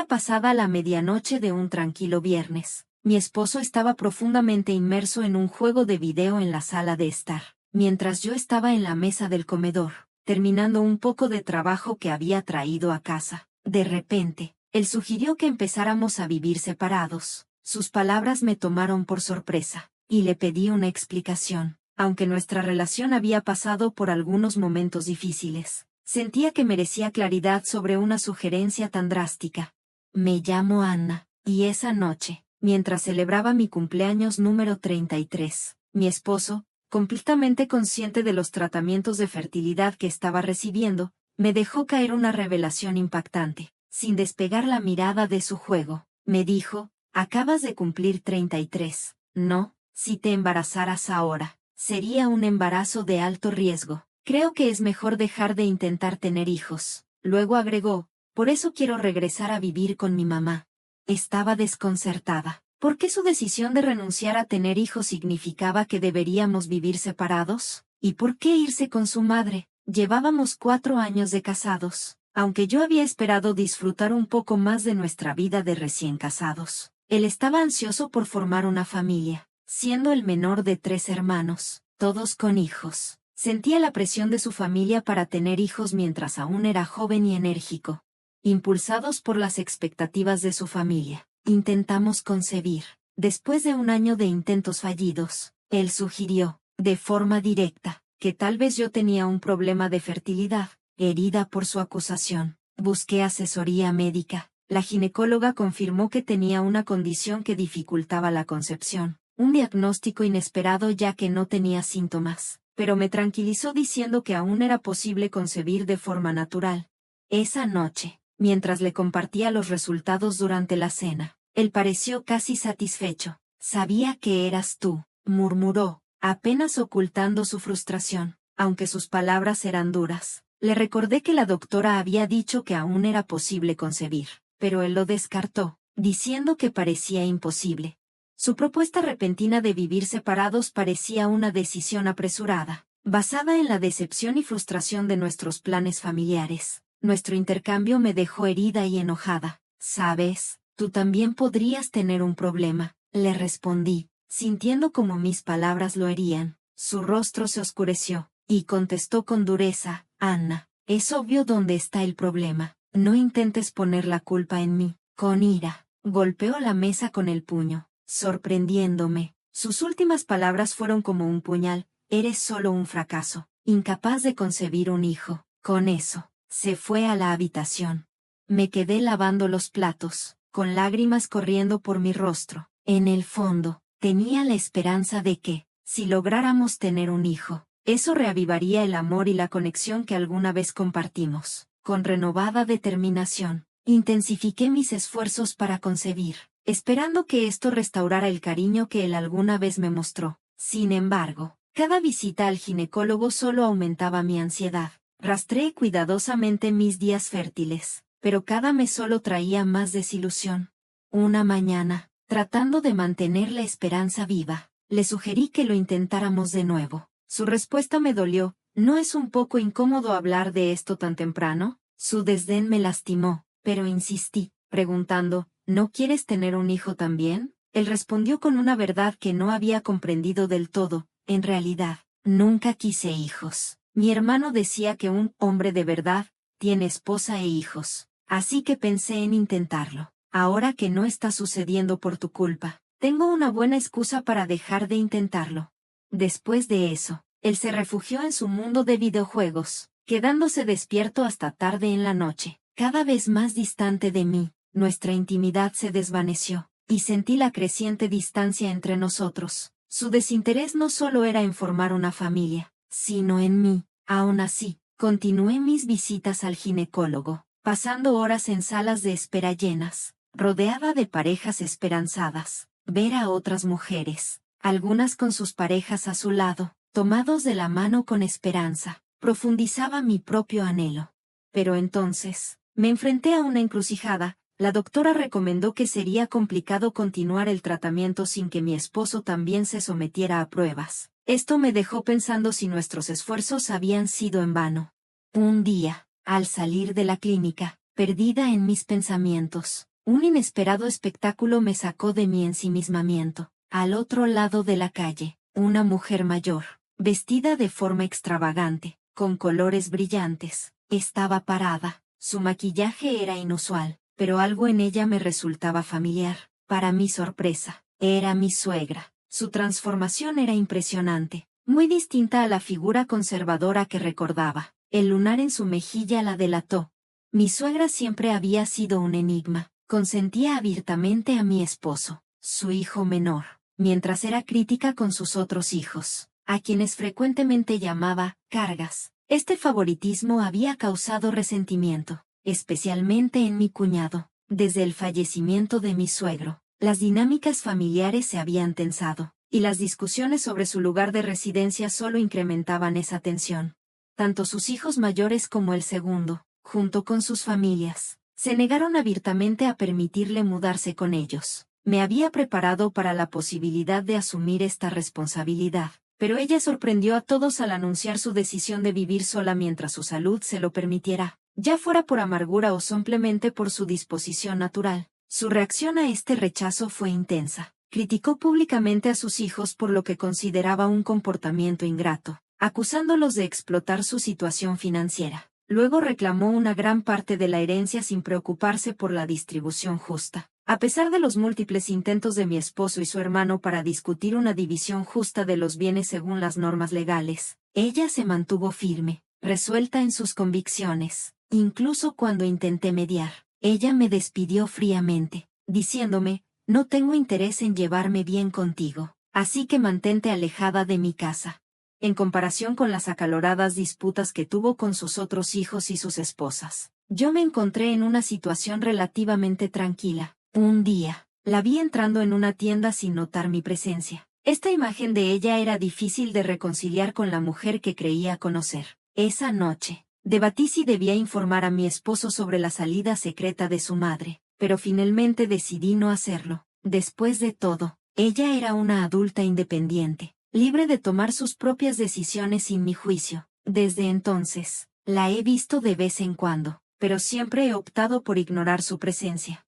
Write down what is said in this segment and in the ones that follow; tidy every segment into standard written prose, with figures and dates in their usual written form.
Era pasada la medianoche de un tranquilo viernes. Mi esposo estaba profundamente inmerso en un juego de video en la sala de estar, mientras yo estaba en la mesa del comedor, terminando un poco de trabajo que había traído a casa. De repente, él sugirió que empezáramos a vivir separados. Sus palabras me tomaron por sorpresa, y le pedí una explicación. Aunque nuestra relación había pasado por algunos momentos difíciles, sentía que merecía claridad sobre una sugerencia tan drástica. Me llamo Anna, y esa noche, mientras celebraba mi cumpleaños número 33, mi esposo, completamente consciente de los tratamientos de fertilidad que estaba recibiendo, me dejó caer una revelación impactante. Sin despegar la mirada de su juego, me dijo: acabas de cumplir 33, ¿no? Si te embarazaras ahora, sería un embarazo de alto riesgo. Creo que es mejor dejar de intentar tener hijos. Luego agregó: por eso quiero regresar a vivir con mi mamá. Estaba desconcertada. ¿Por qué su decisión de renunciar a tener hijos significaba que deberíamos vivir separados? ¿Y por qué irse con su madre? Llevábamos 4 años de casados. Aunque yo había esperado disfrutar un poco más de nuestra vida de recién casados, él estaba ansioso por formar una familia, siendo el menor de 3 hermanos, todos con hijos. Sentía la presión de su familia para tener hijos mientras aún era joven y enérgico. Impulsados por las expectativas de su familia, intentamos concebir. Después de un año de intentos fallidos, él sugirió, de forma directa, que tal vez yo tenía un problema de fertilidad. Herida por su acusación, busqué asesoría médica. La ginecóloga confirmó que tenía una condición que dificultaba la concepción, un diagnóstico inesperado ya que no tenía síntomas, pero me tranquilizó diciendo que aún era posible concebir de forma natural. Esa noche, mientras le compartía los resultados durante la cena, él pareció casi satisfecho. Sabía que eras tú, murmuró, apenas ocultando su frustración, aunque sus palabras eran duras. Le recordé que la doctora había dicho que aún era posible concebir, pero él lo descartó, diciendo que parecía imposible. Su propuesta repentina de vivir separados parecía una decisión apresurada, basada en la decepción y frustración de nuestros planes familiares. Nuestro intercambio me dejó herida y enojada. ¿Sabes? Tú también podrías tener un problema, le respondí, sintiendo como mis palabras lo herían. Su rostro se oscureció, y contestó con dureza: Anna, es obvio dónde está el problema. No intentes poner la culpa en mí. Con ira, golpeó la mesa con el puño, sorprendiéndome. Sus últimas palabras fueron como un puñal: eres solo un fracaso, incapaz de concebir un hijo. Con eso, se fue a la habitación. Me quedé lavando los platos, con lágrimas corriendo por mi rostro. En el fondo, tenía la esperanza de que, si lográramos tener un hijo, eso reavivaría el amor y la conexión que alguna vez compartimos. Con renovada determinación, intensifiqué mis esfuerzos para concebir, esperando que esto restaurara el cariño que él alguna vez me mostró. Sin embargo, cada visita al ginecólogo solo aumentaba mi ansiedad. Rastreé cuidadosamente mis días fértiles, pero cada mes solo traía más desilusión. Una mañana, tratando de mantener la esperanza viva, le sugerí que lo intentáramos de nuevo. Su respuesta me dolió: ¿no es un poco incómodo hablar de esto tan temprano? Su desdén me lastimó, pero insistí, preguntando: ¿no quieres tener un hijo también? Él respondió con una verdad que no había comprendido del todo: en realidad, nunca quise hijos. Mi hermano decía que un hombre de verdad tiene esposa e hijos, así que pensé en intentarlo. Ahora que no está sucediendo por tu culpa, tengo una buena excusa para dejar de intentarlo. Después de eso, él se refugió en su mundo de videojuegos, quedándose despierto hasta tarde en la noche. Cada vez más distante de mí, nuestra intimidad se desvaneció, y sentí la creciente distancia entre nosotros. Su desinterés no solo era en formar una familia, sino en mí. Aún así, continué mis visitas al ginecólogo, pasando horas en salas de espera llenas, rodeada de parejas esperanzadas. Ver a otras mujeres, algunas con sus parejas a su lado, tomados de la mano con esperanza, profundizaba mi propio anhelo. Pero entonces, me enfrenté a una encrucijada. La doctora recomendó que sería complicado continuar el tratamiento sin que mi esposo también se sometiera a pruebas. Esto me dejó pensando si nuestros esfuerzos habían sido en vano. Un día, al salir de la clínica, perdida en mis pensamientos, Un inesperado espectáculo me sacó de mi ensimismamiento. Al otro lado de la calle, una mujer mayor, vestida de forma extravagante, con colores brillantes, estaba parada. Su maquillaje era inusual, pero algo en ella me resultaba familiar. Para mi sorpresa, era mi suegra. Su transformación era impresionante, muy distinta a la figura conservadora que recordaba. El lunar en su mejilla la delató. Mi suegra siempre había sido un enigma. Consentía abiertamente a mi esposo, su hijo menor, mientras era crítica con sus otros hijos, a quienes frecuentemente llamaba cargas. Este favoritismo había causado resentimiento, especialmente en mi cuñado. Desde el fallecimiento de mi suegro, las dinámicas familiares se habían tensado, y las discusiones sobre su lugar de residencia solo incrementaban esa tensión. Tanto sus hijos mayores como el segundo, junto con sus familias, se negaron abiertamente a permitirle mudarse con ellos. Me había preparado para la posibilidad de asumir esta responsabilidad, pero ella sorprendió a todos al anunciar su decisión de vivir sola mientras su salud se lo permitiera, ya fuera por amargura o simplemente por su disposición natural. Su reacción a este rechazo fue intensa. Criticó públicamente a sus hijos por lo que consideraba un comportamiento ingrato, acusándolos de explotar su situación financiera. Luego reclamó una gran parte de la herencia sin preocuparse por la distribución justa. A pesar de los múltiples intentos de mi esposo y su hermano para discutir una división justa de los bienes según las normas legales, ella se mantuvo firme, resuelta en sus convicciones. Incluso cuando intenté mediar, ella me despidió fríamente, diciéndome: no tengo interés en llevarme bien contigo, así que mantente alejada de mi casa. En comparación con las acaloradas disputas que tuvo con sus otros hijos y sus esposas, yo me encontré en una situación relativamente tranquila. Un día, la vi entrando en una tienda sin notar mi presencia. Esta imagen de ella era difícil de reconciliar con la mujer que creía conocer. Esa noche, debatí si debía informar a mi esposo sobre la salida secreta de su madre, pero finalmente decidí no hacerlo. Después de todo, ella era una adulta independiente, libre de tomar sus propias decisiones sin mi juicio. Desde entonces, la he visto de vez en cuando, pero siempre he optado por ignorar su presencia.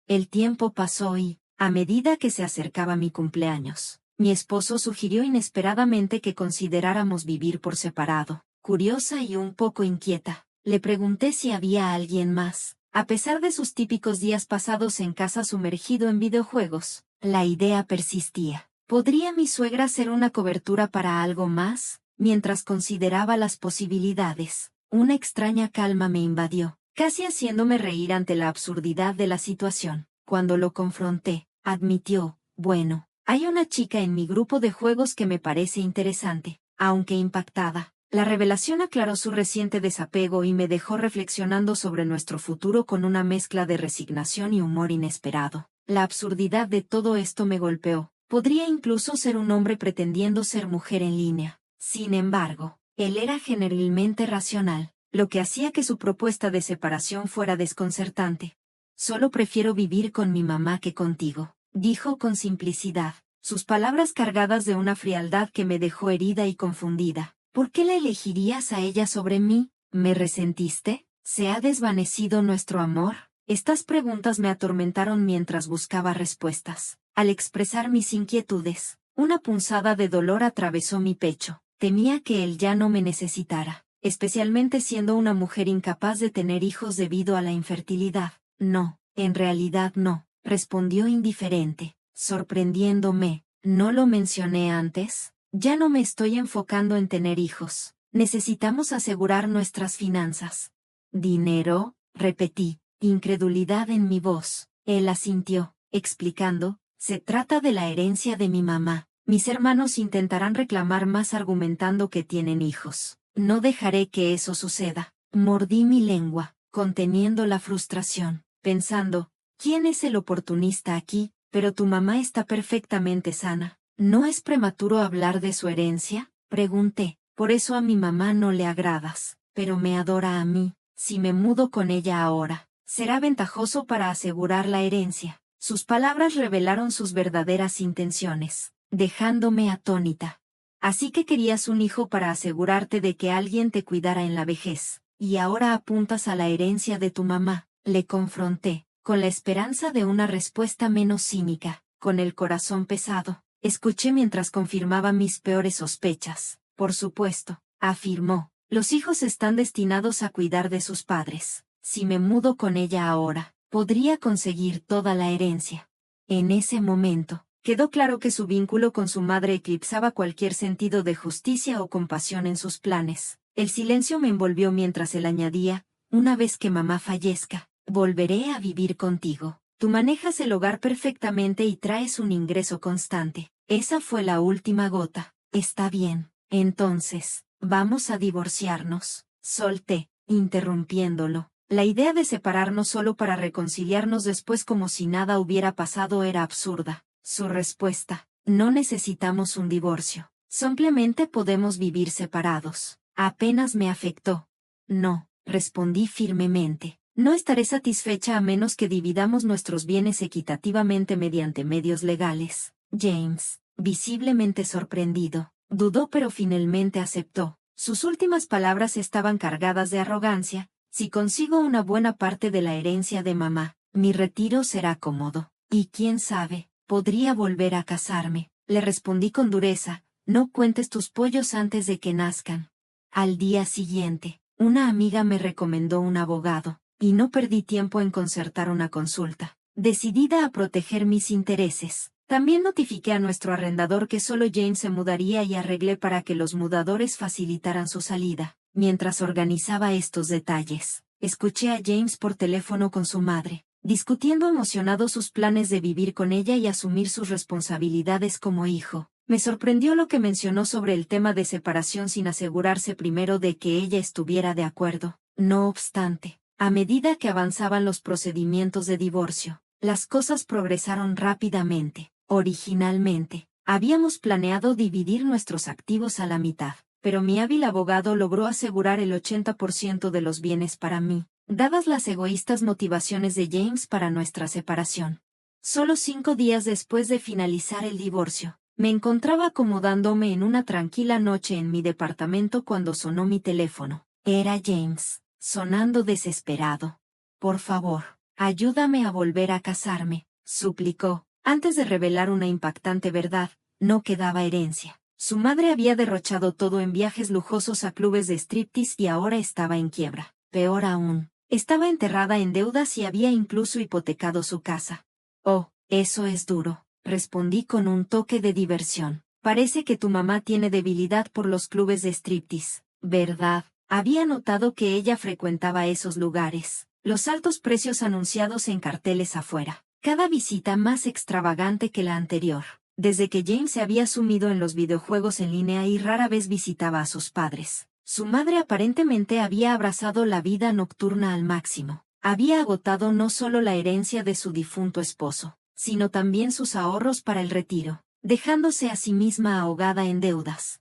El tiempo pasó y, a medida que se acercaba mi cumpleaños, mi esposo sugirió inesperadamente que consideráramos vivir por separado. Curiosa y un poco inquieta, le pregunté si había alguien más. A pesar de sus típicos días pasados en casa sumergido en videojuegos, la idea persistía. ¿Podría mi suegra ser una cobertura para algo más? Mientras consideraba las posibilidades, una extraña calma me invadió, casi haciéndome reír ante la absurdidad de la situación. Cuando lo confronté, admitió: bueno, hay una chica en mi grupo de juegos que me parece interesante. Aunque impactada, la revelación aclaró su reciente desapego y me dejó reflexionando sobre nuestro futuro con una mezcla de resignación y humor inesperado. La absurdidad de todo esto me golpeó. Podría incluso ser un hombre pretendiendo ser mujer en línea. Sin embargo, él era generalmente racional, lo que hacía que su propuesta de separación fuera desconcertante. Solo prefiero vivir con mi mamá que contigo, dijo con simplicidad, sus palabras cargadas de una frialdad que me dejó herida y confundida. ¿Por qué la elegirías a ella sobre mí? ¿Me resentiste? ¿Se ha desvanecido nuestro amor? Estas preguntas me atormentaron mientras buscaba respuestas. Al expresar mis inquietudes, una punzada de dolor atravesó mi pecho. Temía que él ya no me necesitara, especialmente siendo una mujer incapaz de tener hijos debido a la infertilidad. No, en realidad no, respondió indiferente, sorprendiéndome. ¿No lo mencioné antes? Ya no me estoy enfocando en tener hijos. Necesitamos asegurar nuestras finanzas. ¿Dinero? Repetí, incredulidad en mi voz. Él asintió, explicando: se trata de la herencia de mi mamá. Mis hermanos intentarán reclamar más argumentando que tienen hijos. No dejaré que eso suceda. Mordí mi lengua, conteniendo la frustración, pensando: ¿quién es el oportunista aquí? Pero tu mamá está perfectamente sana. ¿No es prematuro hablar de su herencia? Pregunté. Por eso a mi mamá no le agradas, pero me adora a mí. Si me mudo con ella ahora, será ventajoso para asegurar la herencia. Sus palabras revelaron sus verdaderas intenciones, dejándome atónita. Así que querías un hijo para asegurarte de que alguien te cuidara en la vejez, y ahora apuntas a la herencia de tu mamá. Le confronté. con la esperanza de una respuesta menos cínica. Con el corazón pesado, escuché mientras confirmaba mis peores sospechas. Por supuesto, afirmó, los hijos están destinados a cuidar de sus padres. Si me mudo con ella ahora, podría conseguir toda la herencia. En ese momento, quedó claro que su vínculo con su madre eclipsaba cualquier sentido de justicia o compasión en sus planes. El silencio me envolvió mientras él añadía, una vez que mamá fallezca, volveré a vivir contigo. Tú manejas el hogar perfectamente y traes un ingreso constante. Esa fue la última gota. Está bien. Entonces, vamos a divorciarnos. Solté, interrumpiéndolo. La idea de separarnos solo para reconciliarnos después como si nada hubiera pasado era absurda. Su respuesta, no necesitamos un divorcio. Simplemente podemos vivir separados. Apenas me afectó. No, respondí firmemente. No estaré satisfecha a menos que dividamos nuestros bienes equitativamente mediante medios legales. James, visiblemente sorprendido, dudó pero finalmente aceptó. Sus últimas palabras estaban cargadas de arrogancia. Si consigo una buena parte de la herencia de mamá, mi retiro será cómodo. Y quién sabe, podría volver a casarme. Le respondí con dureza, no cuentes tus pollos antes de que nazcan. Al día siguiente, una amiga me recomendó un abogado, y no perdí tiempo en concertar una consulta. Decidida a proteger mis intereses, también notifiqué a nuestro arrendador que solo James se mudaría y arreglé para que los mudadores facilitaran su salida. Mientras organizaba estos detalles, escuché a James por teléfono con su madre, discutiendo emocionado sus planes de vivir con ella y asumir sus responsabilidades como hijo. Me sorprendió lo que mencionó sobre el tema de separación sin asegurarse primero de que ella estuviera de acuerdo. No obstante, a medida que avanzaban los procedimientos de divorcio, las cosas progresaron rápidamente. Originalmente, habíamos planeado dividir nuestros activos a la mitad, pero mi hábil abogado logró asegurar el 80% de los bienes para mí, dadas las egoístas motivaciones de James para nuestra separación. Solo 5 días después de finalizar el divorcio, me encontraba acomodándome en una tranquila noche en mi departamento cuando sonó mi teléfono. Era James, sonando desesperado. Por favor, ayúdame a volver a casarme, suplicó. Antes de revelar una impactante verdad, no quedaba herencia. Su madre había derrochado todo en viajes lujosos a clubes de striptease y ahora estaba en quiebra. Peor aún, estaba enterrada en deudas y había incluso hipotecado su casa. Oh, eso es duro, respondí con un toque de diversión. Parece que tu mamá tiene debilidad por los clubes de striptease, ¿verdad? Había notado que ella frecuentaba esos lugares. Los altos precios anunciados en carteles afuera. Cada visita más extravagante que la anterior. Desde que James se había sumido en los videojuegos en línea y rara vez visitaba a sus padres, su madre aparentemente había abrazado la vida nocturna al máximo. Había agotado no solo la herencia de su difunto esposo, sino también sus ahorros para el retiro, dejándose a sí misma ahogada en deudas.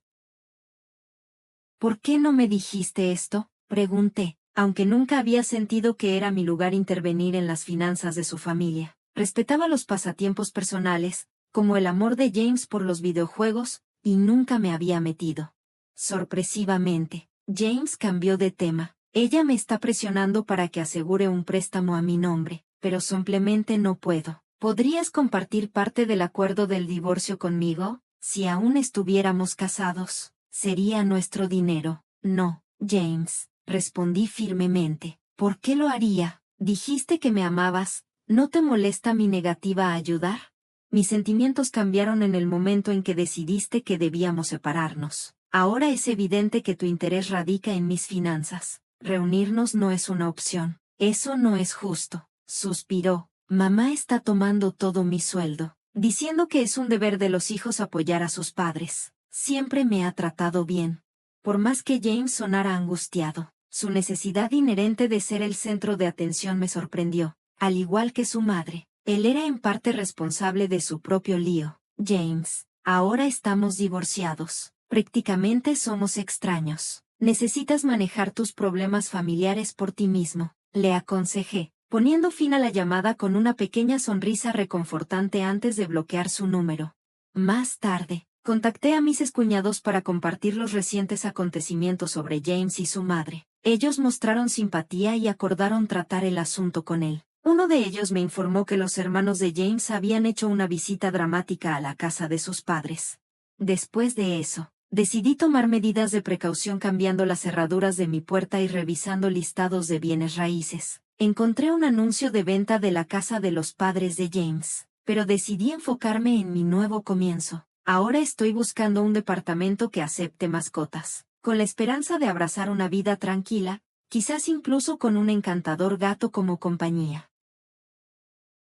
¿Por qué no me dijiste esto?, pregunté, aunque nunca había sentido que era mi lugar intervenir en las finanzas de su familia. Respetaba los pasatiempos personales, como el amor de James por los videojuegos, y nunca me había metido. Sorpresivamente, James cambió de tema. Ella me está presionando para que asegure un préstamo a mi nombre, pero simplemente no puedo. ¿Podrías compartir parte del acuerdo del divorcio conmigo? Si aún estuviéramos casados, sería nuestro dinero. No, James, respondí firmemente. ¿Por qué lo haría? Dijiste que me amabas. ¿No te molesta mi negativa a ayudar? Mis sentimientos cambiaron en el momento en que decidiste que debíamos separarnos. Ahora es evidente que tu interés radica en mis finanzas. Reunirnos no es una opción. Eso no es justo, suspiró. Mamá está tomando todo mi sueldo, diciendo que es un deber de los hijos apoyar a sus padres. Siempre me ha tratado bien. Por más que James sonara angustiado, su necesidad inherente de ser el centro de atención me sorprendió. Al igual que su madre, él era en parte responsable de su propio lío. James, ahora estamos divorciados. Prácticamente somos extraños. Necesitas manejar tus problemas familiares por ti mismo, le aconsejé, poniendo fin a la llamada con una pequeña sonrisa reconfortante antes de bloquear su número. Más tarde, contacté a mis excuñados para compartir los recientes acontecimientos sobre James y su madre. Ellos mostraron simpatía y acordaron tratar el asunto con él. Uno de ellos me informó que los hermanos de James habían hecho una visita dramática a la casa de sus padres. Después de eso, decidí tomar medidas de precaución cambiando las cerraduras de mi puerta y revisando listados de bienes raíces. Encontré un anuncio de venta de la casa de los padres de James, pero decidí enfocarme en mi nuevo comienzo. Ahora estoy buscando un departamento que acepte mascotas, con la esperanza de abrazar una vida tranquila, quizás incluso con un encantador gato como compañía.